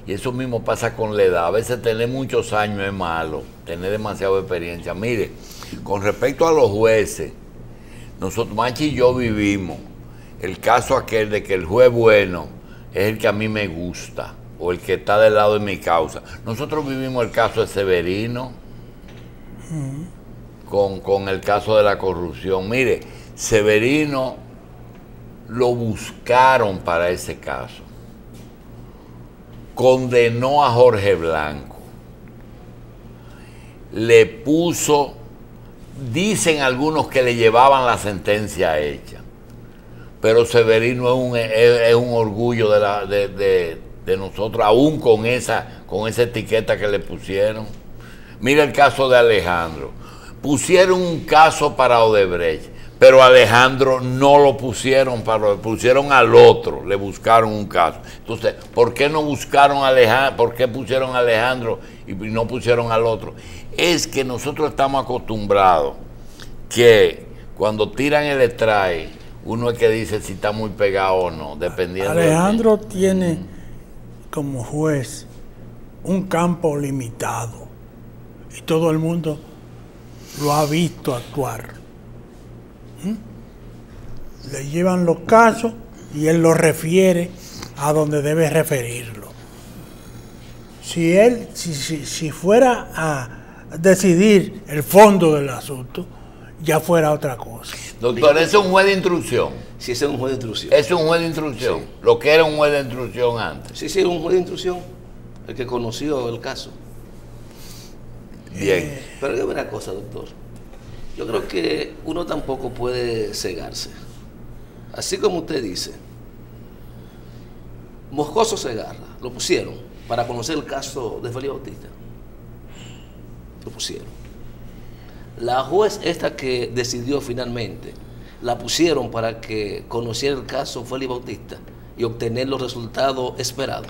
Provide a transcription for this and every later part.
Y eso mismo pasa con la edad. A veces tener muchos años es malo, tener demasiada experiencia. Mire, con respecto a los jueces, nosotros, Machi y yo vivimos el caso aquel de que el juez bueno es el que a mí me gusta, o el que está del lado de mi causa. Nosotros vivimos el caso de Severino, con el caso de la corrupción. Mire, Severino lo buscaron para ese caso. Condenó a Jorge Blanco. Le puso, dicen algunos que le llevaban la sentencia hecha. Pero Severino es un orgullo de nosotros, aún con esa etiqueta que le pusieron. Mira el caso de Alejandro. Pusieron un caso para Odebrecht, pero Alejandro no lo pusieron pusieron al otro, le buscaron un caso. Entonces, ¿por qué no buscaron a Alejandro? ¿Por qué pusieron a Alejandro y no pusieron al otro? Es que nosotros estamos acostumbrados que cuando tiran el extrae, uno es que dice si está muy pegado o no, dependiendo. Alejandro tiene como juez un campo limitado y todo el mundo lo ha visto actuar. Le llevan los casos y él los refiere a donde debe referirlo. Si fuera a decidir el fondo del asunto, ya fuera otra cosa. Doctor, ¿ese es un juez de instrucción? Sí, ese es un juez de instrucción. ¿Es un juez de instrucción? Sí. Lo que era un juez de instrucción antes. Sí, sí, un juez de instrucción, el que conoció el caso. Bien. Pero hay una cosa, doctor. Yo creo que uno tampoco puede cegarse. Así como usted dice, Moscoso Segarra, lo pusieron para conocer el caso de Félix Bautista. Lo pusieron. La juez esta que decidió finalmente, la pusieron para que conociera el caso Félix Bautista y obtener los resultados esperados.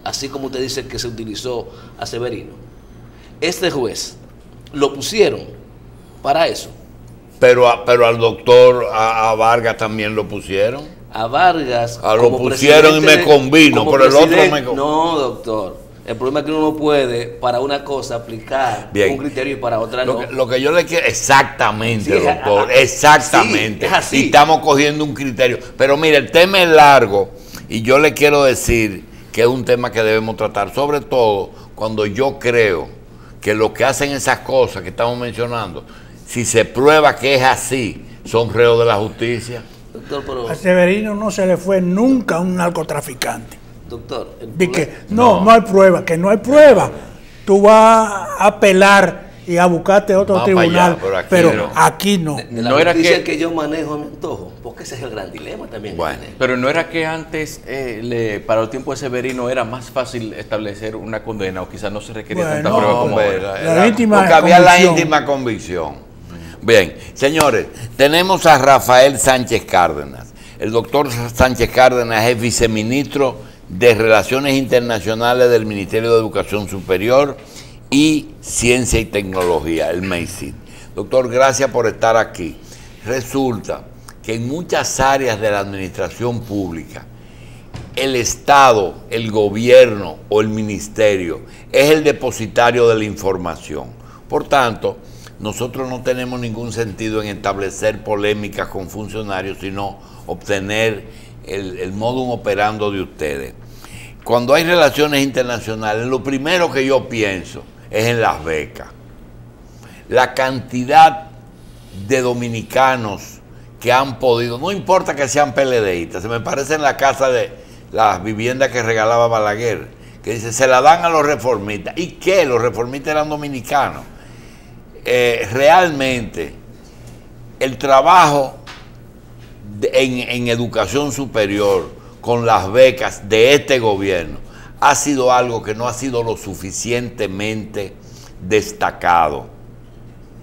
Así como usted dice que se utilizó a Severino. Este juez lo pusieron para eso. Pero al doctor, a Vargas también lo pusieron. A Vargas. Lo pusieron y me convino, pero el otro me convino. No, doctor. El problema es que uno no puede para una cosa aplicar un criterio y para otra no. Lo que yo le quiero, exactamente, sí, doctor, exactamente. Sí, es así. Y estamos cogiendo un criterio. Pero mire, el tema es largo y yo le quiero decir que es un tema que debemos tratar, sobre todo cuando yo creo que lo que hacen esas cosas que estamos mencionando, si se prueba que es así, son reos de la justicia. Doctor, pero... A Severino no se le fue nunca un narcotraficante. Doctor, de que no hay prueba, que no hay prueba. Tú vas a apelar y a buscarte otro tribunal, allá, pero aquí no. No era que yo manejo a mi antojo, porque ese es el gran dilema también. Bueno, pero no era que antes, para el tiempo de Severino, era más fácil establecer una condena, o quizás no se requería tanta prueba como ahora. Porque había la íntima convicción. Bien, señores, tenemos a Rafael Sánchez Cárdenas. El doctor Sánchez Cárdenas es viceministro de Relaciones Internacionales del Ministerio de Educación Superior y Ciencia y Tecnología, el MEICIT. Doctor, gracias por estar aquí. Resulta que en muchas áreas de la administración pública, el Estado, el gobierno o el ministerio es el depositario de la información. Por tanto, nosotros no tenemos ningún sentido en establecer polémicas con funcionarios, sino obtener el modum operando de ustedes. Cuando hay relaciones internacionales, lo primero que yo pienso es en las becas. La cantidad de dominicanos que han podido, no importa que sean PLDistas, se me parece en la casa de las viviendas que regalaba Balaguer, que dice, se la dan a los reformistas. ¿Y qué? Los reformistas eran dominicanos. Realmente, el trabajo en educación superior con las becas de este gobierno ha sido algo que no ha sido lo suficientemente destacado,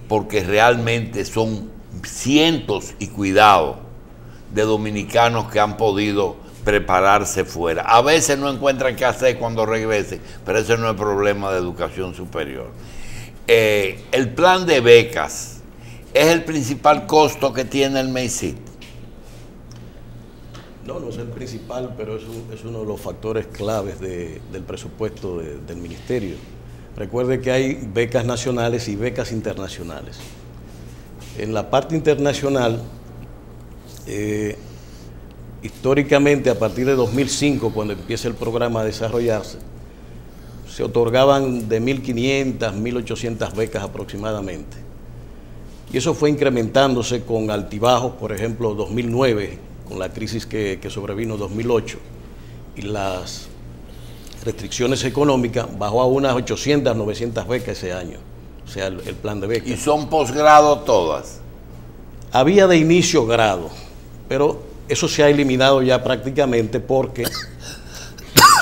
porque realmente son cientos y cuidados de dominicanos que han podido prepararse fuera. A veces no encuentran qué hacer cuando regresen, pero ese no es problema de educación superior. El plan de becas es el principal costo que tiene el MEICIT. No, no es el principal, pero es uno de los factores claves del presupuesto del ministerio. Recuerde que hay becas nacionales y becas internacionales. En la parte internacional, históricamente, a partir de 2005, cuando empieza el programa a desarrollarse, se otorgaban de 1.500, 1.800 becas aproximadamente. Y eso fue incrementándose con altibajos, por ejemplo, 2009, con la crisis que sobrevino en 2008, y las restricciones económicas, bajó a unas 800, 900 becas ese año, o sea, el plan de becas. ¿Y son posgrado todas? Había de inicio grado, pero eso se ha eliminado ya prácticamente porque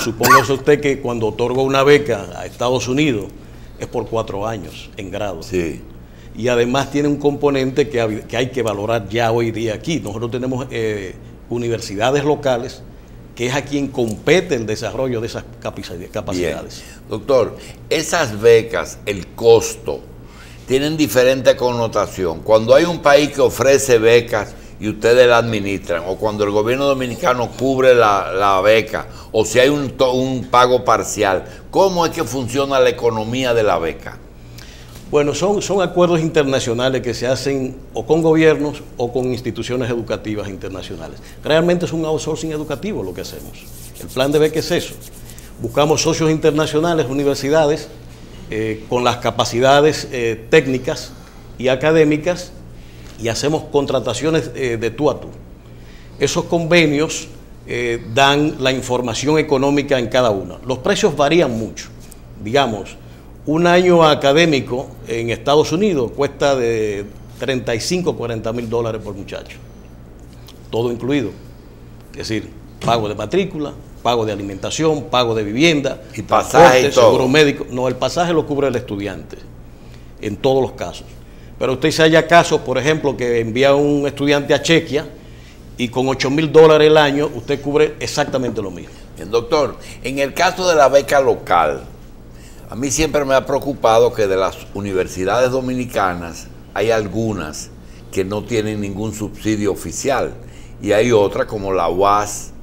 supóngase usted que cuando otorga una beca a Estados Unidos es por 4 años en grado. Sí. Y además tiene un componente que hay que valorar ya hoy día aquí. Nosotros tenemos universidades locales, que es a quien compete el desarrollo de esas capacidades. Bien. Doctor, esas becas, el costo, tienen diferente connotación. Cuando hay un país que ofrece becas y ustedes la administran, o cuando el gobierno dominicano cubre la beca, o si hay un pago parcial, ¿cómo es que funciona la economía de la beca? Bueno, son acuerdos internacionales que se hacen o con gobiernos o con instituciones educativas internacionales. Realmente es un outsourcing educativo lo que hacemos. El plan de beca es eso. Buscamos socios internacionales, universidades, con las capacidades técnicas y académicas, y hacemos contrataciones de tú a tú. Esos convenios dan la información económica en cada uno. Los precios varían mucho. Digamos, un año académico en Estados Unidos cuesta de 35 a 40 mil dólares por muchacho, todo incluido. Es decir, pago de matrícula, pago de alimentación, pago de vivienda, y pasaje y todo. Seguro médico. No, el pasaje lo cubre el estudiante, en todos los casos. Pero usted se haya casos, por ejemplo, que envía un estudiante a Chequia y con 8 mil dólares el año, usted cubre exactamente lo mismo. Bien, doctor, en el caso de la beca local, a mí siempre me ha preocupado que de las universidades dominicanas hay algunas que no tienen ningún subsidio oficial y hay otras como la UAS,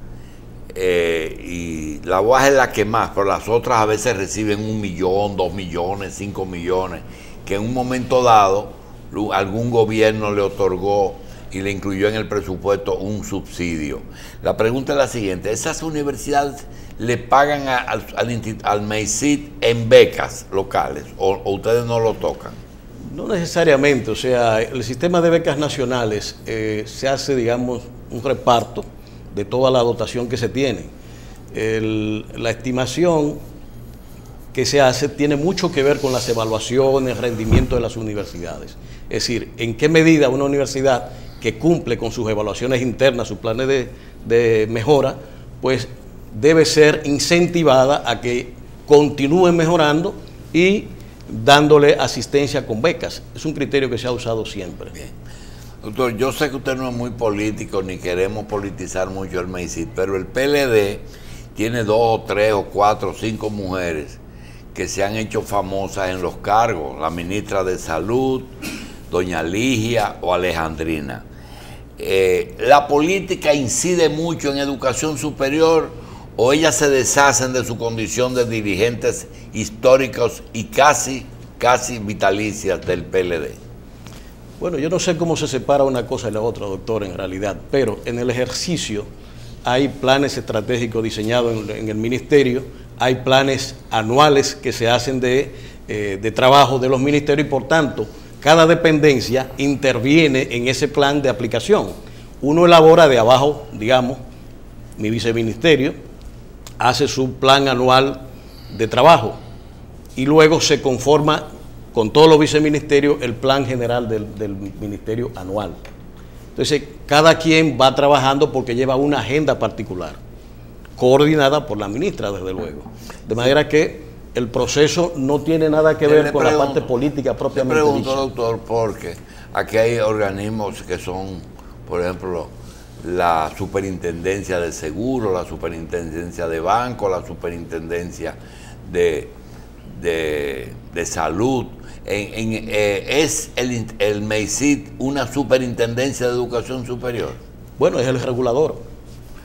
y la UAS es la que más, pero las otras a veces reciben 1 millón, 2 millones, 5 millones, que en un momento dado algún gobierno le otorgó y le incluyó en el presupuesto un subsidio. La pregunta es la siguiente: ¿esas universidades le pagan al MEICID en becas locales o ustedes no lo tocan? No necesariamente, o sea, el sistema de becas nacionales se hace, digamos, un reparto de toda la dotación que se tiene. La estimación que se hace tiene mucho que ver con las evaluaciones, el rendimiento de las universidades. Es decir, en qué medida una universidad que cumple con sus evaluaciones internas, sus planes de mejora, pues debe ser incentivada a que continúe mejorando y dándole asistencia con becas. Es un criterio que se ha usado siempre. Bien. Doctor, yo sé que usted no es muy político ni queremos politizar mucho el MEICID, pero el PLD tiene 2 o 3 o 4 o 5 mujeres que se han hecho famosas en los cargos, la ministra de Salud, doña Ligia o Alejandrina. ¿La política incide mucho en educación superior o ellas se deshacen de su condición de dirigentes históricos y casi vitalicias del PLD? Bueno, yo no sé cómo se separa una cosa y la otra, doctor, en realidad, pero en el ejercicio hay planes estratégicos diseñados en el ministerio, hay planes anuales que se hacen de trabajo de los ministerios y por tanto cada dependencia interviene en ese plan de aplicación. Uno elabora de abajo, digamos, mi viceministerio hace su plan anual de trabajo y luego se conforma con todos los viceministerios el plan general del ministerio anual. Entonces, cada quien va trabajando porque lleva una agenda particular, coordinada por la ministra, desde luego. De manera que el proceso no tiene nada que ver con la parte política propiamente dicha. Le pregunto, doctor, porque aquí hay organismos que son, por ejemplo, la superintendencia de seguro, la superintendencia de banco, la superintendencia de salud. ¿Es el MEICID una superintendencia de educación superior? Bueno, es el regulador.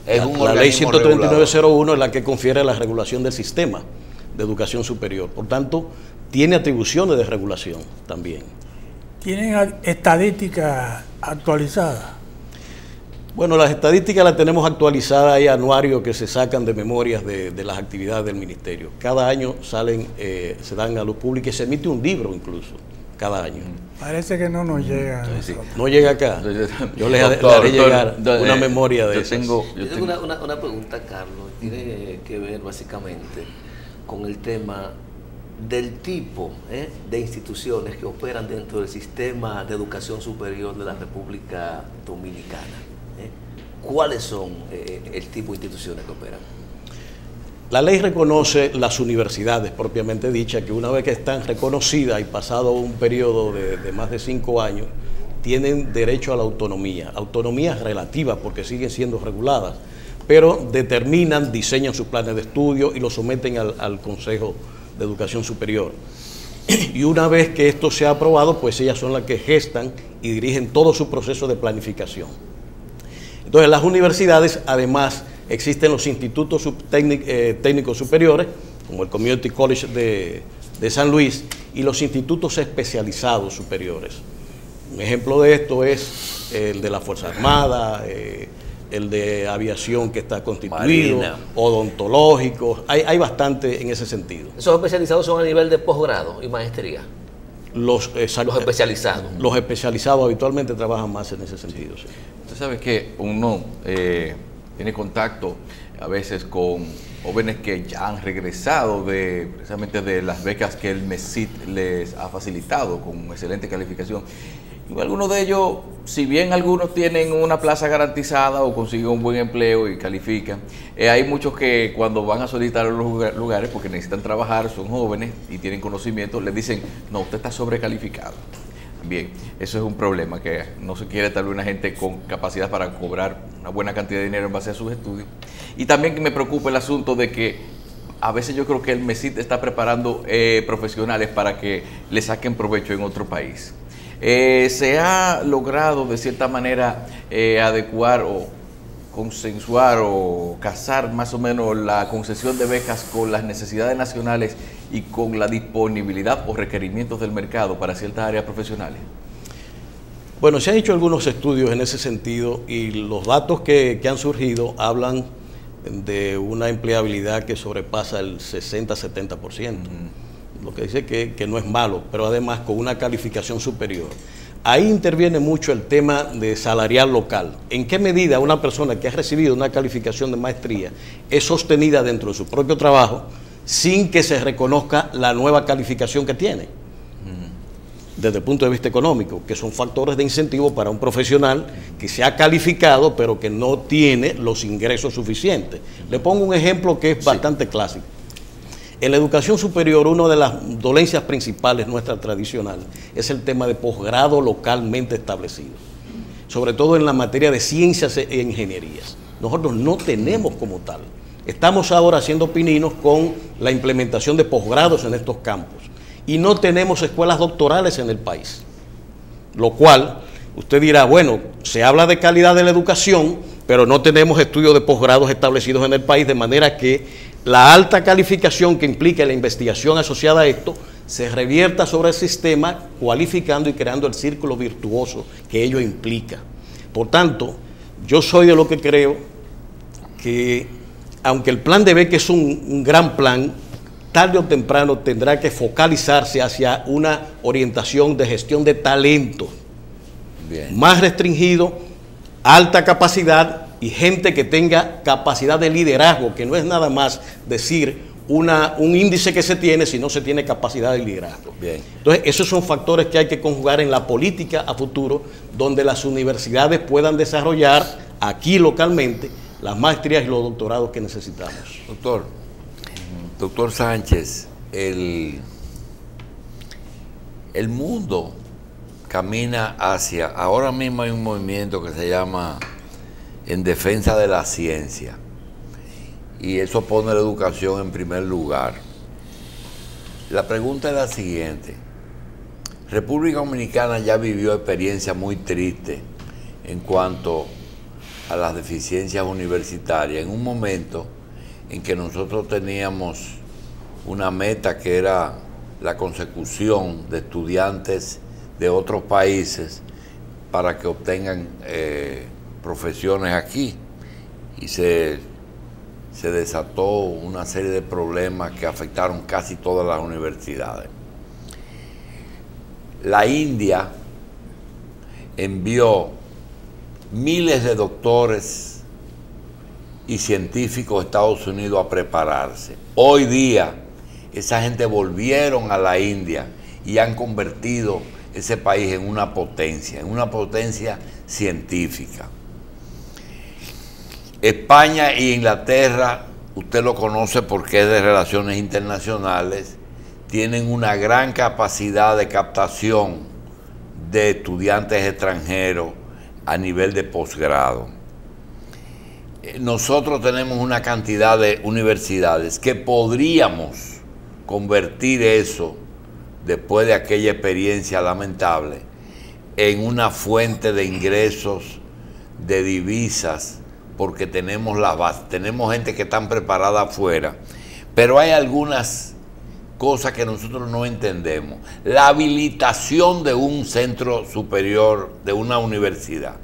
Es un La ley organismo 139.01 es la que confiere la regulación del sistema de educación superior. Por tanto, tiene atribuciones de regulación también. ¿Tienen estadísticas actualizadas? Bueno, las estadísticas las tenemos actualizadas, hay anuarios que se sacan de memorias de las actividades del ministerio. Cada año salen, se dan a luz pública y se emite un libro incluso, cada año. Parece que no nos llega. a nosotros. No llega acá. Yo les haré llegar una memoria de eso. Yo tengo una pregunta, Carlos, tiene que ver básicamente con el tema del tipo de instituciones que operan dentro del sistema de educación superior de la República Dominicana. ¿Cuáles son el tipo de instituciones que operan? La ley reconoce las universidades propiamente dichas, que una vez que están reconocidas y pasado un periodo de más de 5 años, tienen derecho a la autonomía relativa porque siguen siendo reguladas, pero determinan, diseñan sus planes de estudio y los someten al Consejo de Educación Superior. Y una vez que esto se ha aprobado, pues ellas son las que gestan y dirigen todo su proceso de planificación. Entonces, las universidades, además, existen los institutos técnicos superiores, como el Community College de San Luis, y los institutos especializados superiores. Un ejemplo de esto es el de la Fuerza Armada, el de aviación que está constituido, Marina, odontológicos, hay bastante en ese sentido. ¿Esos especializados son a nivel de posgrado y maestría? Los especializados. Los especializados habitualmente trabajan más en ese sentido, sí. Usted sabe que uno tiene contacto a veces con jóvenes que ya han regresado precisamente de las becas que el MESID les ha facilitado con excelente calificación. Y algunos de ellos, si bien algunos tienen una plaza garantizada o consiguen un buen empleo y califican, hay muchos que cuando van a solicitar los lugares, porque necesitan trabajar, son jóvenes y tienen conocimiento, les dicen, no, usted está sobrecalificado. Bien, eso es un problema, que no se quiere tal vez una gente con capacidad para cobrar una buena cantidad de dinero en base a sus estudios. Y también que me preocupa el asunto de que a veces yo creo que el MESID está preparando profesionales para que le saquen provecho en otro país. Se ha logrado de cierta manera adecuar o consensuar o casar más o menos la concesión de becas con las necesidades nacionales y con la disponibilidad o requerimientos del mercado para ciertas áreas profesionales. Bueno, se han hecho algunos estudios en ese sentido y los datos que han surgido hablan de una empleabilidad que sobrepasa el 60-70%. Lo que dice que no es malo, pero además con una calificación superior. Ahí interviene mucho el tema de salarial local. ¿En qué medida una persona que ha recibido una calificación de maestría es sostenida dentro de su propio trabajo sin que se reconozca la nueva calificación que tiene? Desde el punto de vista económico, que son factores de incentivo para un profesional que se ha calificado pero que no tiene los ingresos suficientes. Le pongo un ejemplo que es bastante clásico. En la educación superior, una de las dolencias principales nuestra tradicional es el tema de posgrado localmente establecido, sobre todo en la materia de ciencias e ingenierías. Nosotros no tenemos como tal. Estamos ahora haciendo pininos con la implementación de posgrados en estos campos y no tenemos escuelas doctorales en el país, lo cual usted dirá, bueno, se habla de calidad de la educación, pero no tenemos estudios de posgrados establecidos en el país, de manera que la alta calificación que implica la investigación asociada a esto se revierta sobre el sistema, cualificando y creando el círculo virtuoso que ello implica. Por tanto, yo soy de lo que creo que, aunque el plan de beca es un gran plan, tarde o temprano tendrá que focalizarse hacia una orientación de gestión de talento más restringido, alta capacidad y gente que tenga capacidad de liderazgo, que no es nada más decir un índice que se tiene, sino se tiene capacidad de liderazgo. Bien. Entonces, esos son factores que hay que conjugar en la política a futuro, donde las universidades puedan desarrollar aquí localmente las maestrías y los doctorados que necesitamos. Doctor Sánchez, el mundo camina hacia, ahora mismo hay un movimiento que se llama en defensa de la ciencia, y eso pone la educación en primer lugar. La pregunta es la siguiente: República Dominicana ya vivió experiencias muy tristes en cuanto a las deficiencias universitarias en un momento en que nosotros teníamos una meta que era la consecución de estudiantes de otros países para que obtengan profesiones aquí, y se desató una serie de problemas que afectaron casi todas las universidades. La India envió miles de doctores y científicos a Estados Unidos a prepararse. Hoy día esa gente volvieron a la India y han convertido ese país en una potencia científica. España e Inglaterra, usted lo conoce porque es de relaciones internacionales, tienen una gran capacidad de captación de estudiantes extranjeros a nivel de posgrado. Nosotros tenemos una cantidad de universidades que podríamos convertir eso, después de aquella experiencia lamentable, en una fuente de ingresos, de divisas, porque tenemos gente que está preparada afuera, pero hay algunas cosas que nosotros no entendemos. La habilitación de un centro superior, de una universidad,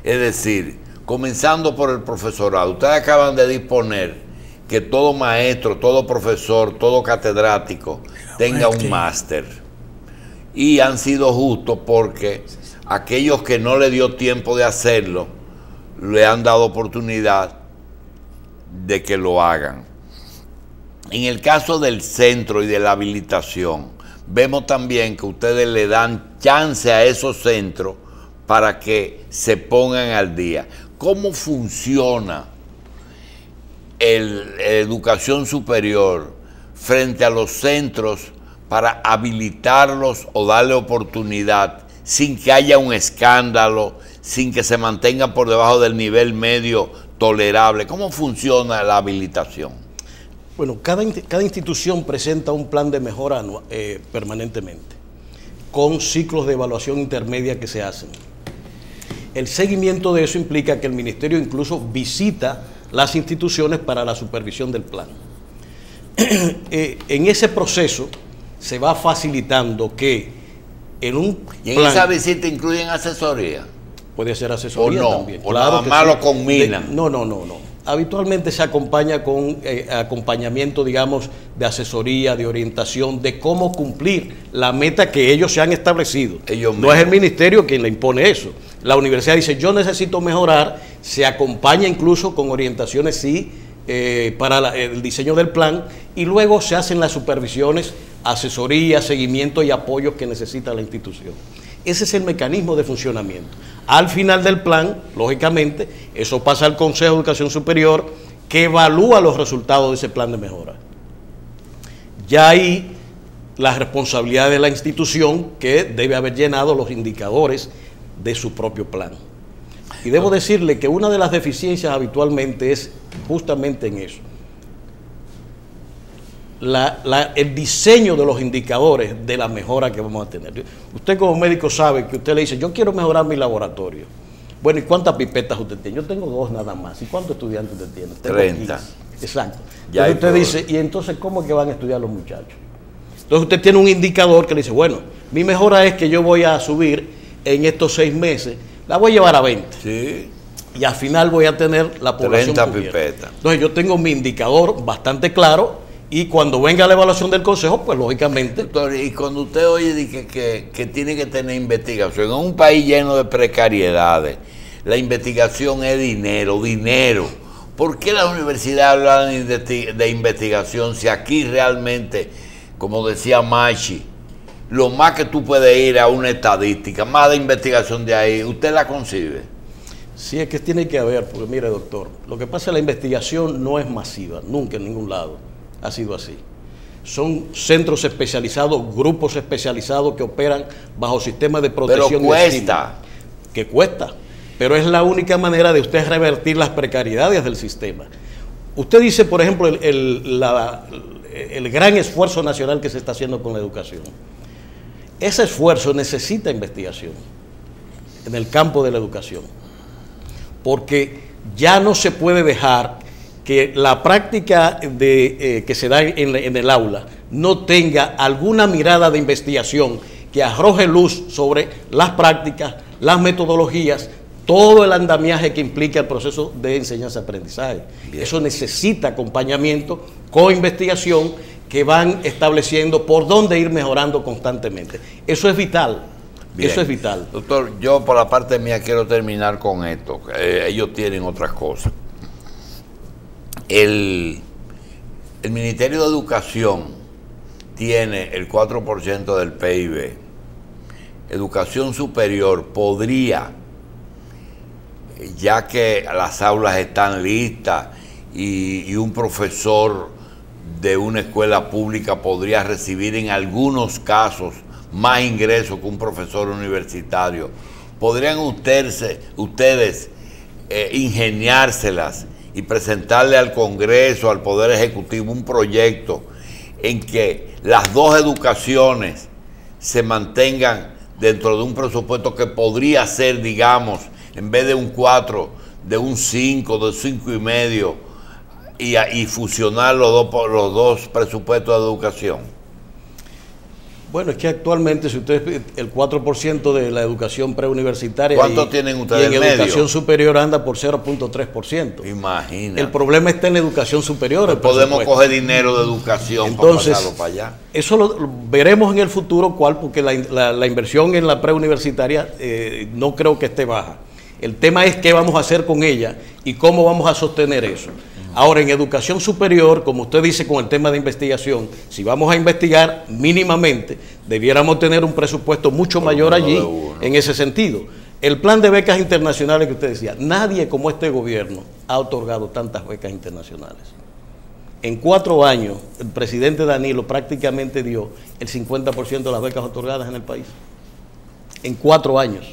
es decir, comenzando por el profesorado. Ustedes acaban de disponer que todo maestro, todo profesor, todo catedrático tenga un máster, y han sido justos porque aquellos que no le dio tiempo de hacerlo le han dado oportunidad de que lo hagan. En el caso del centro y de la habilitación, vemos también que ustedes le dan chance a esos centros para que se pongan al día. ¿Cómo funciona la educación superior frente a los centros para habilitarlos o darle oportunidad sin que haya un escándalo, sin que se mantengan por debajo del nivel medio tolerable? ¿Cómo funciona la habilitación? Bueno, cada institución presenta un plan de mejora permanentemente, con ciclos de evaluación intermedia que se hacen. El seguimiento de eso implica que el ministerio incluso visita las instituciones para la supervisión del plan. En ese proceso se va facilitando que en un ¿Y en plan, esa visita incluyen asesoría? puede ser asesoría ¿O no? también. ¿O nada más lo combinan? No. Habitualmente se acompaña con acompañamiento, digamos, de asesoría, de orientación, de cómo cumplir la meta que ellos se han establecido. No es el ministerio quien le impone eso. La universidad dice, yo necesito mejorar, se acompaña incluso con orientaciones, sí, para el diseño del plan, y luego se hacen las supervisiones, asesoría, seguimiento y apoyo que necesita la institución. Ese es el mecanismo de funcionamiento. Al final del plan, lógicamente, eso pasa al Consejo de Educación Superior, que evalúa los resultados de ese plan de mejora. Ya ahí la responsabilidad de la institución, que debe haber llenado los indicadores de su propio plan. Y debo decirle que una de las deficiencias habitualmente es justamente en eso. El diseño de los indicadores de la mejora que vamos a tener. Usted como médico sabe que usted le dice, yo quiero mejorar mi laboratorio. Bueno, ¿y cuántas pipetas usted tiene? Yo tengo 2 nada más. ¿Y cuántos estudiantes usted tiene? Tengo 30. 15. Exacto. Ya Entonces usted dice, ¿y entonces cómo es que van a estudiar los muchachos? Entonces usted tiene un indicador que le dice, bueno, mi mejora es que yo voy a subir en estos 6 meses, la voy a llevar a 20. Sí. Y al final voy a tener la población 30 cubierta. pipetas. Entonces yo tengo mi indicador bastante claro, y cuando venga la evaluación del Consejo, pues lógicamente... Doctor, y cuando usted oye que tiene que tener investigación, en un país lleno de precariedades, la investigación es dinero. ¿Por qué las universidades hablan de investigación si aquí realmente, como decía Machi, lo más que tú puedes ir a una estadística, más de investigación de ahí, ¿usted la concibe? Sí, es que tiene que haber, porque mire, doctor, lo que pasa es que la investigación no es masiva, nunca en ningún lado ha sido así. Son centros especializados, grupos especializados que operan bajo sistemas de protección. Pero cuesta. Que cuesta, pero es la única manera de usted revertir las precariedades del sistema. Usted dice, por ejemplo, el gran esfuerzo nacional que se está haciendo con la educación. Ese esfuerzo necesita investigación en el campo de la educación. porque ya no se puede dejar que la práctica que se da en el aula no tenga alguna mirada de investigación que arroje luz sobre las prácticas, las metodologías, todo el andamiaje que implica el proceso de enseñanza-aprendizaje. Eso necesita acompañamiento con investigación que van estableciendo por dónde ir mejorando constantemente. Eso es vital. Bien. Eso es vital. Doctor, yo por la parte mía quiero terminar con esto. Ellos tienen otras cosas. El Ministerio de Educación tiene el 4% del PIB. Educación superior podría, ya que las aulas están listas y un profesor de una escuela pública podría recibir en algunos casos más ingresos que un profesor universitario, ¿podrían ustedes ingeniárselas y presentarle al Congreso, al Poder Ejecutivo, un proyecto en que las dos educaciones se mantengan dentro de un presupuesto que podría ser, digamos, en vez de un 4, de un 5, de 5,5, y fusionar los dos presupuestos de educación? Bueno, es que actualmente, si ustedes, el 4% de la educación preuniversitaria. ¿Cuánto tienen ustedes en educación superior anda por 0.3%. Imagina. El problema está en la educación superior. No podemos coger dinero de educación. Entonces, para pasarlo para allá. Eso lo veremos en el futuro, porque la inversión en la preuniversitaria no creo que esté baja. El tema es qué vamos a hacer con ella y cómo vamos a sostener eso. Ahora, en educación superior, como usted dice con el tema de investigación, si vamos a investigar mínimamente, debiéramos tener un presupuesto mucho mayor allí en ese sentido. El plan de becas internacionales que usted decía, nadie como este gobierno ha otorgado tantas becas internacionales. En 4 años, el presidente Danilo prácticamente dio el 50% de las becas otorgadas en el país. En 4 años.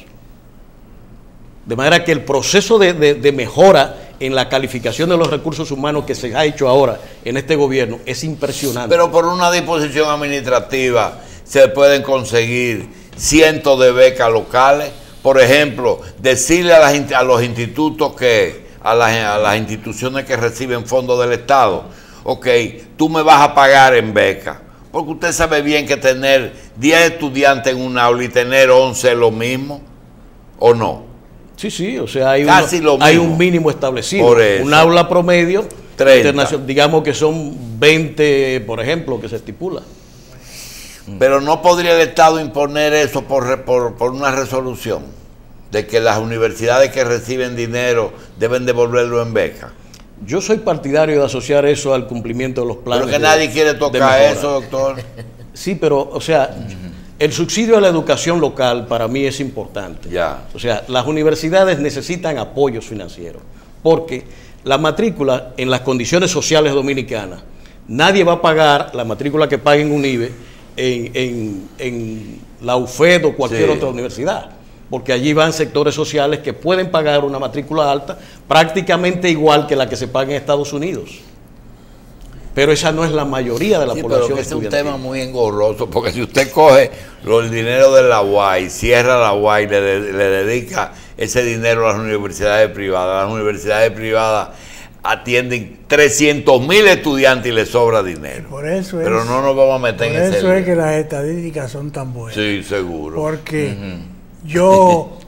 De manera que el proceso de mejora en la calificación de los recursos humanos que se ha hecho ahora en este gobierno es impresionante. Pero por una disposición administrativa se pueden conseguir cientos de becas locales. Por ejemplo, decirle a los institutos a las instituciones que reciben fondos del Estado, ok, tú me vas a pagar en beca, porque usted sabe bien que tener 10 estudiantes en un aula y tener 11 es lo mismo, ¿o no? Sí, o sea, hay un mínimo establecido. Por eso. Un aula promedio, 30. Digamos que son 20, por ejemplo, que se estipula. Pero no podría el Estado imponer eso por una resolución, de que las universidades que reciben dinero deben devolverlo en beca. Yo soy partidario de asociar eso al cumplimiento de los planes. Pero que nadie quiere tocar eso, doctor. Sí, pero, o sea, el subsidio a la educación local para mí es importante. Ya. O sea, las universidades necesitan apoyos financieros, porque la matrícula en las condiciones sociales dominicanas, nadie va a pagar la matrícula que pague en UNIBE en la UFED o cualquier otra universidad, porque allí van sectores sociales que pueden pagar una matrícula alta prácticamente igual que la que se paga en Estados Unidos. Pero esa no es la mayoría de la población. Pero que es un tema muy engorroso, porque si usted coge el dinero de la UAI, cierra la UAI, le dedica ese dinero a las universidades privadas atienden 300,000 estudiantes y les sobra dinero. Pero no nos vamos a meter en ese. Por eso es que las estadísticas son tan buenas. Sí, seguro. Porque yo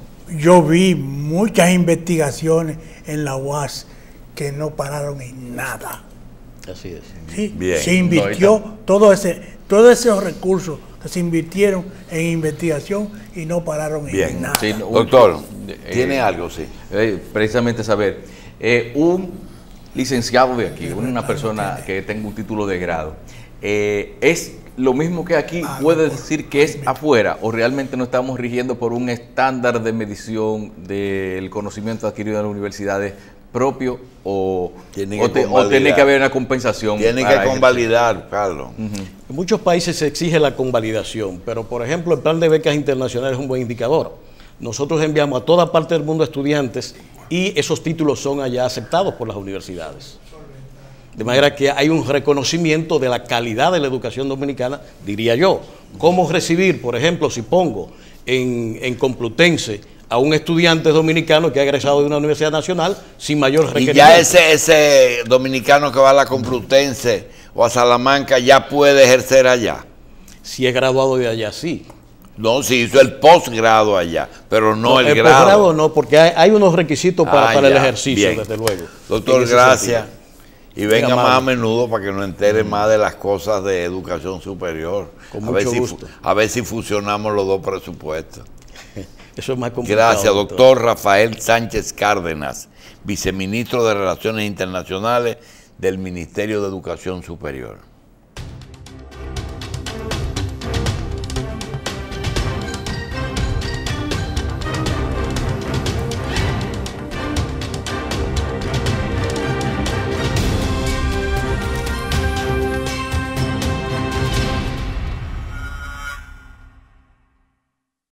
vi muchas investigaciones en la UAS que no pararon en nada. Así es. Sí, bien. Se invirtió todos esos recursos que se invirtieron en investigación y no pararon en nada. Sí, doctor, ¿tiene algo? Sí. Precisamente saber, un licenciado de aquí, una persona que tenga un título de grado, ¿es lo mismo que aquí? ¿Puede decir que es afuera o realmente no estamos rigiendo por un estándar de medición del conocimiento adquirido en las universidades propio o tiene que haber una compensación? Tiene que convalidar, Carlos. En muchos países se exige la convalidación, pero por ejemplo el plan de becas internacionales es un buen indicador. Nosotros enviamos a toda parte del mundo estudiantes y esos títulos son allá aceptados por las universidades. De manera que hay un reconocimiento de la calidad de la educación dominicana, diría yo. ¿Cómo recibir, por ejemplo, si pongo en Complutense a un estudiante dominicano que ha egresado de una universidad nacional sin mayor Y requerimiento. ya ese dominicano que va a la Complutense o a Salamanca ya puede ejercer allá. Si es graduado de allá, sí. No, si hizo el posgrado allá, pero no el grado. posgrado no, porque hay unos requisitos para el ya, ejercicio, bien. desde luego. Doctor, En ese gracias. sentido. Y venga Muy más a amable. menudo para que nos entere más de las cosas de educación superior. Con a ver mucho si gusto. a ver si fusionamos los dos presupuestos. Eso es más complicado. Gracias, doctor Rafael Sánchez Cárdenas, viceministro de Relaciones Internacionales del Ministerio de Educación Superior.